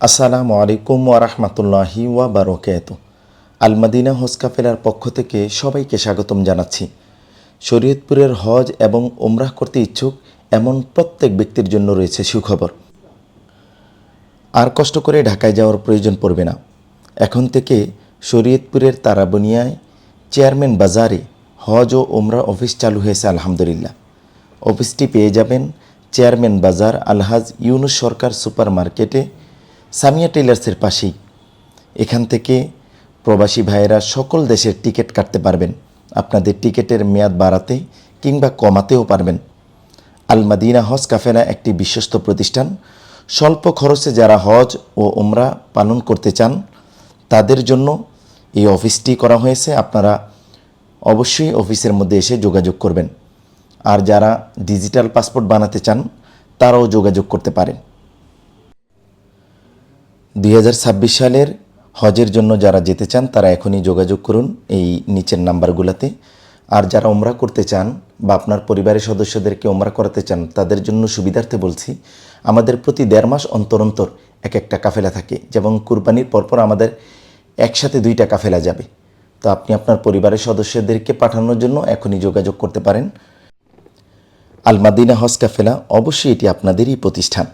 আসসালামু আলাইকুম ওয়া রাহমাতুল্লাহি ওয়া বারাকাতুহু। আল মদিনা হজ কাফেলার পক্ষ থেকে সবাইকে স্বাগতম জানাচ্ছি। শরীয়তপুরের হজ এবং উমরাহ করতে ইচ্ছুক এমন প্রত্যেক ব্যক্তির জন্য রয়েছে সুখবর। আর কষ্ট করে ঢাকায় যাওয়ার প্রয়োজন পড়বে না। এখন থেকে শরীয়তপুরের তারাবনিয়ায় চেয়ারম্যান বাজারে হজ ও উমরা অফিস চালু হয়েছে আলহামদুলিল্লাহ। অফিসটি পেয়ে যাবেন চেয়ারম্যান বাজার আলহাজ ইউনুস সরকার সুপার মার্কেটে সামিয়া টেলার্সের পাশেই। এখান থেকে প্রবাসী ভাইয়েরা সকল দেশের টিকিট কাটতে পারবেন। আপনাদের টিকিটের মেয়াদ বাড়াতে কিংবা কমাতেও পারবেন। আল মদিনা হজ কাফেলা একটি বিশ্বস্ত প্রতিষ্ঠান। স্বল্প খরচে যারা হজ ও উমরা পালন করতে চান তাদের জন্য এই অফিসটি করা হয়েছে। আপনারা অবশ্যই অফিসের মধ্যে এসে যোগাযোগ করবেন। আর যারা ডিজিটাল পাসপোর্ট বানাতে চান তারাও যোগাযোগ করতে পারেন। 2026 সালের হজের জন্য যারা যেতে চান তারা এখনই যোগাযোগ করুন এই নিচের নাম্বারগুলোতে। আর যারা উমরা করতে চান বা আপনার পরিবারের সদস্যদেরকে উমরা করাতে চান তাদের জন্য সুবিধার্থে বলছি, আমাদের প্রতি 1.5 মাস অন্তর অন্তর এক একটা কাফেলা থাকে। যেমন কুরবানির পরপর আমাদের একসাথে 2টা কাফেলা যাবে। তো আপনি আপনার পরিবারের সদস্যদেরকে পাঠানোর জন্য এখনই যোগাযোগ করতে পারেন। আল মদিনা হজ কাফেলা অবশ্যই এটি আপনাদেরই প্রতিষ্ঠান।